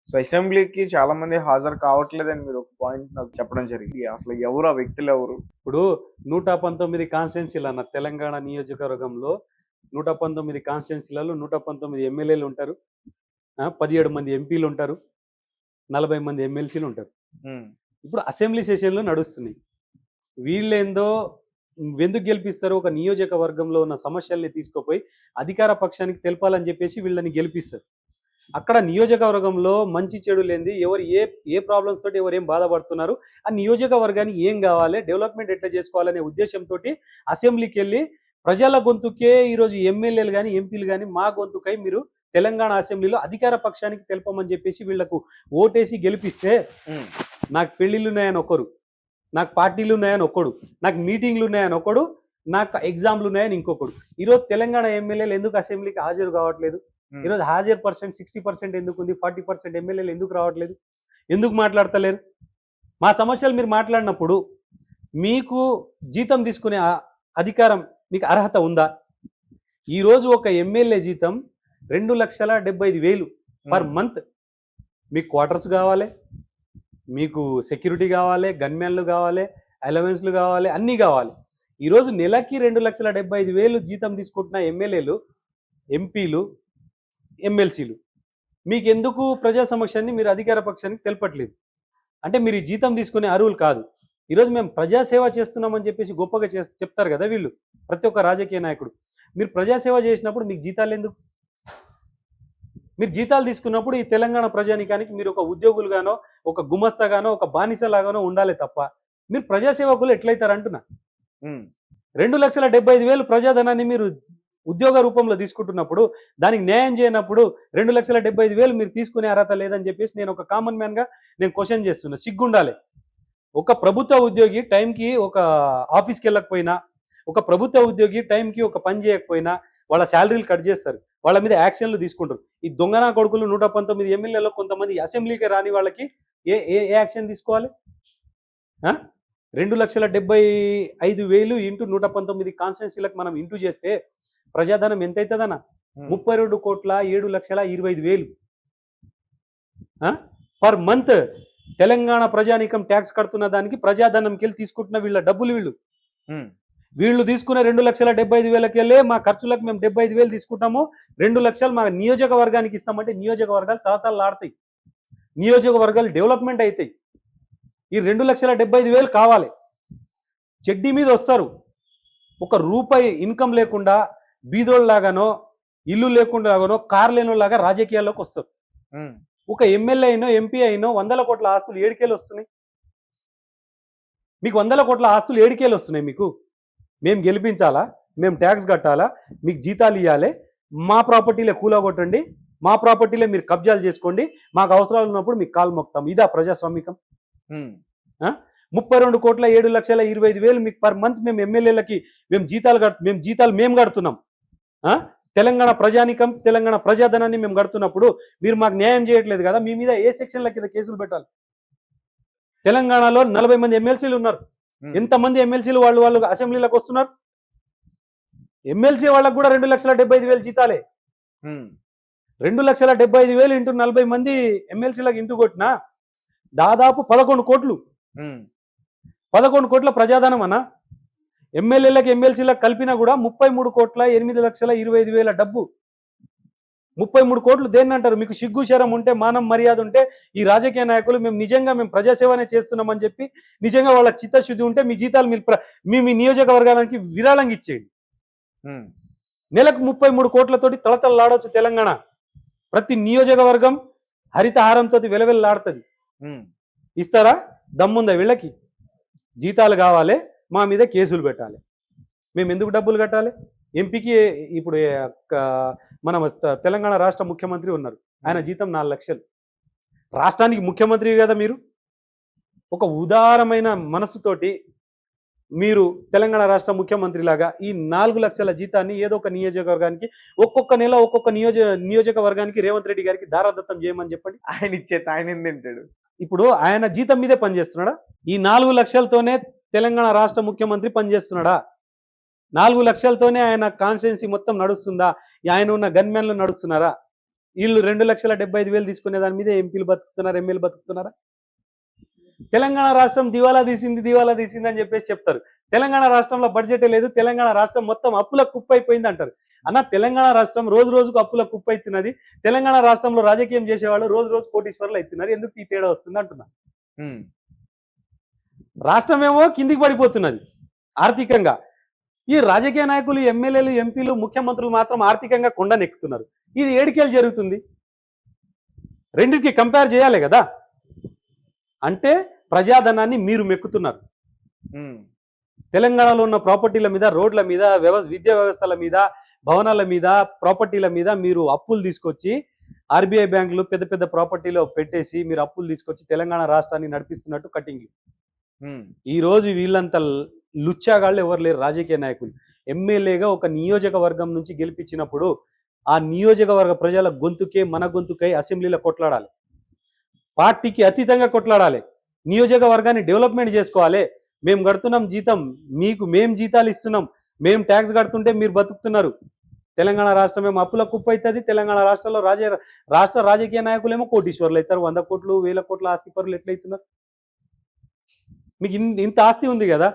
So అసెంబ్లీకి చాలా మంది హాజరు కావట్లేదని మీరు ఒక పాయింట్ నాకు చెప్పడం జరిగింది. అసలు ఎవరు ఆ వ్యక్తులు ఎవరు? ఇప్పుడు 119 కాన్స్టిట్యున్సీలు అన్న తెలంగాణ నియోజకవర్గంలో 119 కాన్స్టిట్యున్సీలలో 119 ఎమ్మెల్యేలు ఉంటారు. 17 మంది ఎంపీలు ఉంటారు. 40 మంది ఎమ్మెల్సీలు ఉంటారు. ఇప్పుడు అసెంబ్లీ సెషన్లు నడుస్తున్నాయి. వీళ్ళేందో ఎందుకు గెలిపిస్తారు? ఒక నియోజకవర్గంలో ఉన్న సమస్యల్ని తీసుకుపోయి అధికార పక్షానికి తెలపాలని చెప్పేసి వీళ్ళని గెలిపిస్తారు. అక్కడ నియోజకవర్గంలో మంచి చెడు లేనిది ఎవరు ఏ ప్రాబ్లమ్స్ తోటి ఎవరు ఏం బాధపడుతున్నారు, ఆ నియోజకవర్గానికి ఏం కావాలి, డెవలప్మెంట్ ఎట్లా చేసుకోవాలనే ఉద్దేశంతో అసెంబ్లీకి వెళ్ళి ప్రజల గొంతుకే ఈరోజు ఎమ్మెల్యేలు కానీ ఎంపీలు కానీ మా గొంతుకై మీరు తెలంగాణ అసెంబ్లీలో అధికార పక్షానికి తెలపమని చెప్పేసి వీళ్లకు ఓటేసి గెలిపిస్తే నాకు పెళ్లిళ్ళు ఉన్నాయని ఒకరు, నాకు పార్టీలు ఉన్నాయని ఒకడు, నాకు మీటింగ్లు ఉన్నాయని ఒకడు, నాకు ఎగ్జామ్లు ఉన్నాయని ఇంకొకడు. ఈరోజు తెలంగాణ ఎమ్మెల్యేలు ఎందుకు అసెంబ్లీకి హాజరు కావట్లేదు? ఈరోజు హాజరు పర్సెంట్ 60% ఎందుకు ఉంది? 40% ఎమ్మెల్యేలు ఎందుకు రావట్లేదు? ఎందుకు మాట్లాడతలేరు? మా సమస్యలు మీరు మాట్లాడినప్పుడు మీకు జీతం తీసుకునే అధికారం, మీకు అర్హత ఉందా? ఈరోజు ఒక ఎమ్మెల్యే జీతం 2,75,000 పర్ మంత్. మీకు క్వార్టర్స్ కావాలి, మీకు సెక్యూరిటీ కావాలి, గన్మెన్లు కావాలి, అలవెన్స్లు కావాలి, అన్నీ కావాలి. ఈరోజు నెలకి 2,75,000 జీతం తీసుకుంటున్న ఎమ్మెల్యేలు, ఎంపీలు, ఎమ్మెల్సీలు మీకెందుకు ప్రజా సమక్షాన్ని మీరు అధికార పక్షానికి తెలపట్లేదు? అంటే మీరు ఈ జీతం తీసుకునే అర్హులు కాదు. ఈరోజు మేము ప్రజాసేవ చేస్తున్నామని చెప్పేసి గొప్పగా చెప్తారు కదా వీళ్ళు, ప్రతి ఒక్క రాజకీయ నాయకుడు. మీరు ప్రజాసేవ చేసినప్పుడు మీకు జీతాలు ఎందుకు? మీరు జీతాలు తీసుకున్నప్పుడు ఈ తెలంగాణ ప్రజానికానికి మీరు ఒక ఉద్యోగులుగానో, ఒక గుమస్తాగానో, ఒక బానిసలాగానో ఉండాలి తప్ప మీరు ప్రజాసేవకులు ఎట్లయితారంటున్నా. 2,75,000 ప్రజాధనాన్ని మీరు ఉద్యోగ రూపంలో తీసుకుంటున్నప్పుడు, దానికి న్యాయం చేయనప్పుడు 2,75,000 మీరు తీసుకునే అర్హత లేదని చెప్పేసి నేను ఒక కామన్ మ్యాన్గా నేను క్వశ్చన్ చేస్తున్నా. సిగ్గుండాలి. ఒక ప్రభుత్వ ఉద్యోగి టైంకి ఒక ఆఫీస్కి వెళ్ళకపోయినా, ఒక ప్రభుత్వ ఉద్యోగి టైంకి ఒక పని చేయకపోయినా వాళ్ళ శాలరీలు కట్ చేస్తారు, వాళ్ళ మీద యాక్షన్లు తీసుకుంటారు. ఈ దొంగనా కొడుకులు 119 ఎమ్మెల్యేలో కొంతమంది అసెంబ్లీకి రాని వాళ్ళకి ఏ ఏ యాక్షన్ తీసుకోవాలి? 2,75,000 ఇంటూ 119 కాన్స్టిట్యున్సీలకు మనం ఇంటూ చేస్తే ప్రజాధనం ఎంత అవుతుందన్న? 32,07,25,000 పర్ మంత్. తెలంగాణ ప్రజానీకం ట్యాక్స్ కడుతున్న దానికి ప్రజాధనంకి వెళ్ళి తీసుకుంటున్న వీళ్ళ డబ్బులు వీళ్ళు తీసుకునే 2,75,000 వెళ్ళే మా ఖర్చులకు మేము 75,000 తీసుకుంటాము. 2 లక్షలు మా నియోజకవర్గానికి ఇస్తామంటే నియోజకవర్గాలు తలతలలాడతాయి, నియోజకవర్గాలు డెవలప్మెంట్ అవుతాయి. ఈ 2,75,000 కావాలి. చెడ్డీ మీద వస్తారు, ఒక రూపాయి ఇన్కమ్ లేకుండా బీదోళ్ళలాగానో, ఇల్లు లేకుండాగానో, కార్ లేనోళ్ళలాగా రాజకీయాల్లోకి వస్తారు. ఒక ఎమ్మెల్యే అయినో, ఎంపీ అయినో 100 కోట్ల ఆస్తులు ఏడికేలు వస్తున్నాయి. మీకు 100 కోట్ల ఆస్తులు ఏడికేలు వస్తున్నాయి. మీకు మేము గెలిపించాలా, మేము ట్యాక్స్ కట్టాలా, మీకు జీతాలు ఇవ్వాలి, మా ప్రాపర్టీలే కూలగొట్టండి, మా ప్రాపర్టీలే మీరు కబ్జాలు చేసుకోండి, మాకు అవసరాలు ఉన్నప్పుడు మీకు కాలు మొక్తాం. ఇదా ప్రజాస్వామికం? 32,07,25,000 మీకు పర్ మంత్ మేము ఎమ్మెల్యేలకి మేము జీతాలు మేము కడుతున్నాం. తెలంగాణ ప్రజానికం, తెలంగాణ ప్రజాధనాన్ని మేము కడుతున్నప్పుడు మీరు మాకు న్యాయం చేయట్లేదు కదా. మీ మీద ఏ సెక్షన్ల కింద కేసులు పెట్టాలి? తెలంగాణలో 40 మంది ఎమ్మెల్సీలు ఉన్నారు. ఎంతమంది ఎమ్మెల్సీలు వాళ్ళు అసెంబ్లీలకు వస్తున్నారు? ఎమ్మెల్సీ వాళ్ళకు కూడా 2,75,000 జీతాలే. 2,75,000 ఇంటూ 40 మంది ఎమ్మెల్సీలకు ఇంటూ కొట్టినా దాదాపు 11 కోట్లు. 11 కోట్ల ప్రజాధనం అన్న. ఎమ్మెల్యేలకు ఎమ్మెల్సీలకు కలిపినా కూడా 33,08,25,000 డబ్బు. 33 కోట్లు దేన్ని అంటారు? మీకు సిగ్గు శరం ఉంటే, మానం మర్యాద ఉంటే ఈ రాజకీయ నాయకులు మేము ప్రజాసేవనే చేస్తున్నామని చెప్పి నిజంగా వాళ్ళ చిత్తశుద్ధి ఉంటే మీ జీతాలు మీ నియోజకవర్గానికి విరాళంగా ఇచ్చేయండి. నెలకు 33 కోట్లతోటి తలతలలాడవచ్చు తెలంగాణ. ప్రతి నియోజకవర్గం హరితహారంతో వెలవెల్లాడుతుంది. ఇస్తారా? దమ్ముందా వీళ్ళకి? జీతాలు కావాలి, మా మీద కేసులు పెట్టాలి. మేము ఎందుకు డబ్బులు కట్టాలి? ఎంపీకి ఇప్పుడు మన తెలంగాణ రాష్ట్ర ముఖ్యమంత్రి ఉన్నారు, ఆయన జీతం 4 లక్షలు. రాష్ట్రానికి ముఖ్యమంత్రి కదా మీరు. ఒక ఉదారమైన మనసుతోటి మీరు తెలంగాణ రాష్ట్ర ముఖ్యమంత్రి లాగా ఈ 4 లక్షల జీతాన్ని ఏదో ఒక నియోజకవర్గానికి ఒక్కొక్క నెల ఒక్కొక్క నియోజకవర్గానికి రేవంత్ రెడ్డి గారికి దారాదత్తం చేయమని చెప్పండి. ఆయన తింటాడు. ఇప్పుడు ఆయన జీతం మీదే పనిచేస్తున్నాడా? ఈ 4 లక్షలతోనే తెలంగాణ రాష్ట్ర ముఖ్యమంత్రి పనిచేస్తున్నాడా? 4 లక్షలతోనే ఆయన కాన్స్టిట్యున్సీ మొత్తం నడుస్తుందా? ఆయన ఉన్న గన్మెన్లు నడుస్తున్నారా? వీళ్ళు 2,75,000 తీసుకునే దాని మీద ఎంపీలు బతుకుతున్నారు, ఎమ్మెల్యేలు బతుకుతున్నారా? తెలంగాణ రాష్ట్రం దివాలా తీసింది అని చెప్పేసి చెప్తారు. తెలంగాణ రాష్ట్రంలో బడ్జెటే లేదు, తెలంగాణ రాష్ట్రం మొత్తం అప్పుల కుప్పైపోయింది అంటారు. అన్న, తెలంగాణ రాష్ట్రం రోజు రోజుకు అప్పుల కుప్పైతున్నది. తెలంగాణ రాష్ట్రంలో రాజకీయం చేసేవాళ్ళు రోజు రోజు కోటీశ్వర్లు అవుతున్నారు. ఎందుకు ఈ తేడా వస్తుంది అంటున్నా. రాష్ట్రం ఏమో కిందికి పడిపోతున్నది ఆర్థికంగా. ఈ రాజకీయ నాయకులు, ఎమ్మెల్యేలు, ఎంపీలు, ముఖ్యమంత్రులు మాత్రం ఆర్థికంగా కొండనెక్కుతున్నారు. ఇది ఏడికేలు జరుగుతుంది. రెండింటికి కంపేర్ చేయాలి కదా. అంటే ప్రజాధనాన్ని మీరు మెక్కుతున్నారు. తెలంగాణలో ఉన్న ప్రాపర్టీల మీద, రోడ్ల మీద, విద్యా వ్యవస్థల మీద, భవనాల మీద, ప్రాపర్టీల మీద మీరు అప్పులు తీసుకొచ్చి ఆర్బీఐ బ్యాంకులు పెద్ద పెద్ద ప్రాపర్టీలో పెట్టేసి మీరు అప్పులు తీసుకొచ్చి తెలంగాణ రాష్ట్రాన్ని నడిపిస్తున్నట్టు కటింగ్. ఈ రోజు వీళ్ళంతా లుచ్చాగాళ్ళు ఎవరు లేరు రాజకీయ నాయకులు. ఎమ్మెల్యేగా ఒక నియోజకవర్గం నుంచి గెలిపించినప్పుడు ఆ నియోజకవర్గ ప్రజల గొంతుకే మన గొంతుకై అసెంబ్లీలో కొట్లాడాలి, పార్టీకి అతీతంగా కొట్లాడాలి, నియోజకవర్గాన్ని డెవలప్మెంట్ చేసుకోవాలి. మేము కడుతున్నాం జీతం, మేము జీతాలు ఇస్తున్నాం, మేము ట్యాక్స్ కడుతుంటే మీరు బతుకుతున్నారు. తెలంగాణ రాష్ట్రం ఏమో అప్పుల కుప్ప అవుతుంది. తెలంగాణ రాష్ట్రంలో రాష్ట్ర రాజకీయ నాయకులు ఏమో కోటీశ్వర్లు అవుతారు. 100 కోట్లు 1000 కోట్ల ఆస్తి పరులు ఎట్లయితున్నారు? మీకు ఇంత ఆస్తి ఉంది కదా,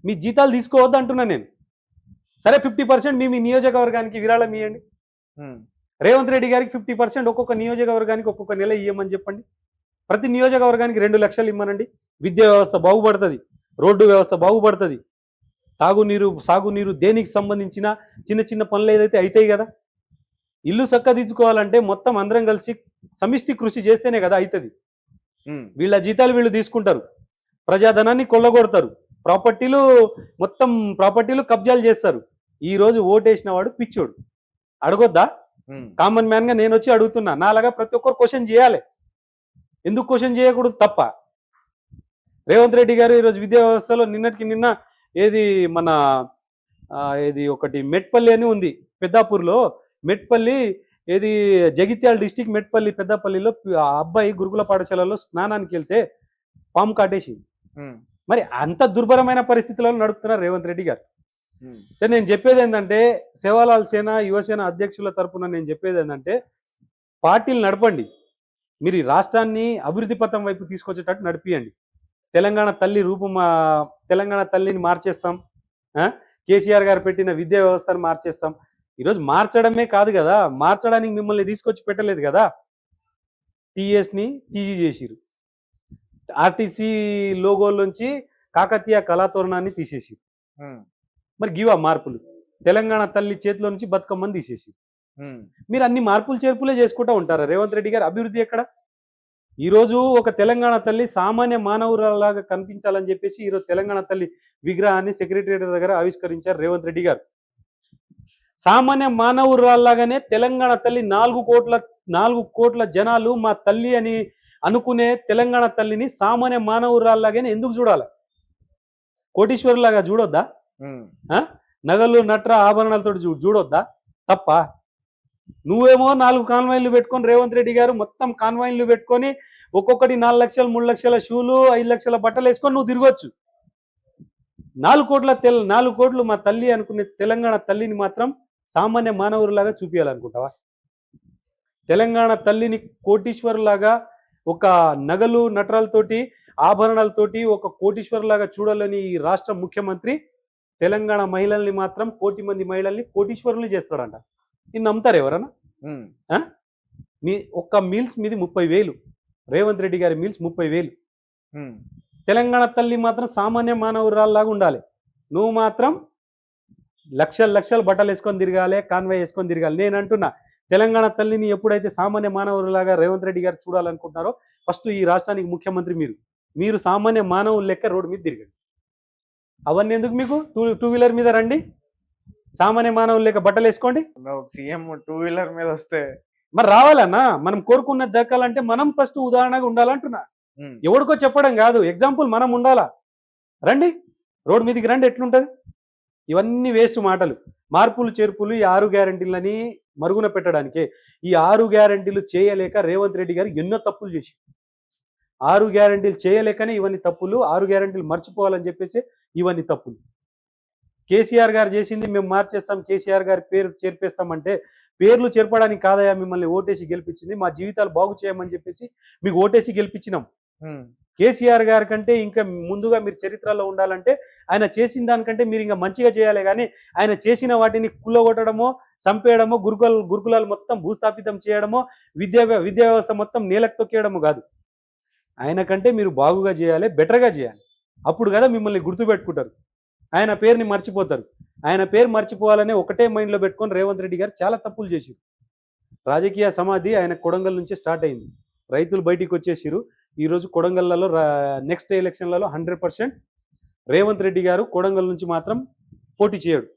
మీ జీతాలు తీసుకోవద్దు అంటున్నా నేను. సరే 50% మీ నియోజకవర్గానికి విరాళం ఇవ్వండి. రేవంత్ రెడ్డి గారికి 50% ఒక్కొక్క నియోజకవర్గానికి ఒక్కొక్క నెల ఇవ్వమని చెప్పండి. ప్రతి నియోజకవర్గానికి 2 లక్షలు ఇమ్మనండి. విద్యా వ్యవస్థ బాగుపడుతుంది, రోడ్డు వ్యవస్థ బాగుపడుతుంది, తాగునీరు, సాగునీరు, దేనికి సంబంధించిన చిన్న చిన్న పనులు ఏదైతే అవుతాయి కదా. ఇల్లు చక్కదిద్దుకోవాలంటే మొత్తం అందరం కలిసి సమిష్టి కృషి చేస్తేనే కదా అవుతుంది. వీళ్ళ జీతాలు వీళ్ళు తీసుకుంటారు, ప్రజాధనాన్ని కొల్లగొడతారు, మొత్తం ప్రాపర్టీలు కబ్జాలు చేస్తారు. ఈ రోజు ఓటేసిన వాడు పిచ్చోడు. అడగొద్దా? కామన్ మ్యాన్ గా నేను వచ్చి అడుగుతున్నా. నాలాగా ప్రతి ఒక్కరు క్వశ్చన్ చేయాలి. ఎందుకు క్వశ్చన్ చేయకూడదు తప్ప? రేవంత్ రెడ్డి గారు ఈరోజు విద్యా వ్యవస్థలో నిన్నటికి నిన్న ఏది ఒకటి మెట్పల్లి అని ఉంది పెద్దాపూర్లో. మెట్పల్లి ఏది జగిత్యాల డిస్టిక్ మెట్పల్లి పెద్దపల్లిలో ఆ అబ్బాయి గురుకుల పాఠశాలలో స్నానానికి వెళ్తే పాము కాటేసింది. మరి అంత దుర్భరమైన పరిస్థితులలో నడుపుతున్నారు రేవంత్ రెడ్డి గారు. నేను చెప్పేది ఏంటంటే, సేవాలాల్ సేన యువసేన అధ్యక్షుల తరపున నేను చెప్పేది ఏంటంటే, పార్టీలు నడపండి, మీరు ఈ రాష్ట్రాన్ని అభివృద్ధి పథం వైపు తీసుకొచ్చేటట్టు నడిపియండి. తెలంగాణ తల్లిని మార్చేస్తాం, కేసీఆర్ గారు పెట్టిన విద్యా వ్యవస్థను మార్చేస్తాం. ఈరోజు మార్చడమే కాదు కదా, మార్చడానికి మిమ్మల్ని తీసుకొచ్చి పెట్టలేదు కదా. టీఎస్ని టీజీ చేసిరు, ఆర్టీసీ లోగోలోంచి కాకతీయ కళాతోరణాన్ని తీసేసి, మరి గివా మార్పులు? తెలంగాణ తల్లి చేతిలో నుంచి బతుకమ్మని తీసేసి మీరు అన్ని మార్పులు చేర్పులే చేసుకుంటూ ఉంటారా? రేవంత్ రెడ్డి గారు అభివృద్ధి ఎక్కడ? ఈరోజు ఒక తెలంగాణ తల్లి సామాన్య మానవురాలాగా కనిపించాలని చెప్పేసి ఈరోజు తెలంగాణ తల్లి విగ్రహాన్ని సెక్రటరియట్ దగ్గర ఆవిష్కరించారు రేవంత్ రెడ్డి గారు. సామాన్య మానవురాలాగానే తెలంగాణ తల్లి 4 కోట్ల జనాలు మా తల్లి అని అనుకునే తెలంగాణ తల్లిని సామాన్య మానవురాలాగానే ఎందుకు చూడాలి? కోటీశ్వరులాగా చూడొద్దా? నగలు నట్ర ఆభరణాలతో చూడొద్దా? తప్ప? నువ్వేమో 4 కాన్వాయిన్లు పెట్టుకొని, రేవంత్ రెడ్డి గారు మొత్తం కాన్వాయిన్లు పెట్టుకొని ఒక్కొక్కటి 4 లక్షలు 3 లక్షల షూలు 5 లక్షల బట్టలు వేసుకొని నువ్వు తిరగొచ్చు. 4 కోట్లు మా తల్లి అనుకునే తెలంగాణ తల్లిని మాత్రం సామాన్య మానవులాగా చూపించాలనుకుంటావా? తెలంగాణ తల్లిని కోటీశ్వరులాగా, ఒక నగలు నటరాలతోటి ఆభరణాలతోటి ఒక కోటీశ్వరులాగా చూడాలని ఈ రాష్ట్ర ముఖ్యమంత్రి తెలంగాణ మహిళల్ని మాత్రం, కోటి మంది మహిళల్ని కోటీశ్వరులు చేస్తాడంట. నిన్ను నమ్ముతారు ఎవరన్నా? మీ ఒక్క మీల్స్ మీది 30,000, రేవంత్ రెడ్డి గారి మీల్స్ 30,000. తెలంగాణ తల్లి మాత్రం సామాన్య మానవురాల్లాగా ఉండాలి. నువ్వు మాత్రం లక్షలు బట్టలు వేసుకొని తిరగాలి, కాన్వాయ్ వేసుకొని తిరగాలి. నేను అంటున్నా, తెలంగాణ తల్లిని ఎప్పుడైతే సామాన్య మానవులాగా రేవంత్ రెడ్డి గారు చూడాలనుకుంటున్నారో, ఫస్ట్ ఈ రాష్ట్రానికి ముఖ్యమంత్రి మీరు సామాన్య మానవుల లెక్క రోడ్డు మీద తిరగండి. అవన్నీ ఎందుకు మీకు? టూ వీలర్ మీద రండి, సామాన్య మానవుల లెక్క బట్టలు వేసుకోండి. సీఎం 2 వీలర్ మీద వస్తే మరి రావాలన్నా? మనం కోరుకున్నది దక్కాలంటే మనం ఫస్ట్ ఉదాహరణగా ఉండాలంటున్నా. ఎవరికో చెప్పడం కాదు, ఎగ్జాంపుల్ మనం ఉండాలా. రండి, రోడ్డు మీదకి రండి, ఎట్లుంటది? ఇవన్నీ వేస్ట్ మాటలు. మార్పులు చేర్పులు ఈ 6 గ్యారంటీలని మరుగున పెట్టడానికే. ఈ 6 గ్యారంటీలు చేయలేక రేవంత్ రెడ్డి గారు ఎన్నో తప్పులు చేసి, 6 గ్యారంటీలు చేయలేకనే ఇవన్నీ తప్పులు. 6 గ్యారంటీలు మర్చిపోవాలని చెప్పేసి ఇవన్నీ తప్పులు. కేసీఆర్ గారు చేసింది మేము మార్చేస్తాం, కేసీఆర్ గారి పేరు చేర్పేస్తామంటే పేర్లు చేర్పడానికి కాదయా మిమ్మల్ని ఓటేసి గెలిపించింది, మా జీవితాలు బాగు చేయమని చెప్పేసి మీకు ఓటేసి గెలిపించినాం. కేసీఆర్ గారి కంటే ఇంకా ముందుగా మీరు చరిత్రలో ఉండాలంటే ఆయన చేసిన దానికంటే మీరు ఇంకా మంచిగా చేయాలి, కానీ ఆయన చేసిన వాటిని కుల్లగొట్టడమో, చంపేయడమో, గురుకులాలు మొత్తం భూస్థాపితం చేయడమో, విద్యా వ్యవస్థ మొత్తం నేలకు తొక్కేయడమో కాదు. ఆయన కంటే మీరు బాగుగా చేయాలి, బెటర్గా చేయాలి. అప్పుడు కదా మిమ్మల్ని గుర్తుపెట్టుకుంటారు, ఆయన పేరుని మర్చిపోతారు. ఆయన పేరు మర్చిపోవాలనే ఒకటే మైండ్లో పెట్టుకొని రేవంత్ రెడ్డి గారు చాలా తప్పులు చేసిరు. రాజకీయ సమాధి ఆయన కొడంగల్ నుంచి స్టార్ట్ అయింది. రైతులు బయటికి వచ్చేసిరు. ఈరోజు కొడంగల్లలో నెక్స్ట్ ఎలక్షన్లలో 100% రేవంత్ రెడ్డి గారు కొడంగల్ నుంచి మాత్రం పోటీ చేయడు.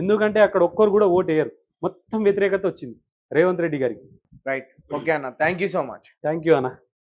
ఎందుకంటే అక్కడ ఒక్కరు కూడా ఓటు వేయరు, మొత్తం వ్యతిరేకత వచ్చింది రేవంత్ రెడ్డి గారికి. రైట్, ఓకే అన్న, thank you so much. Thank you అన్న.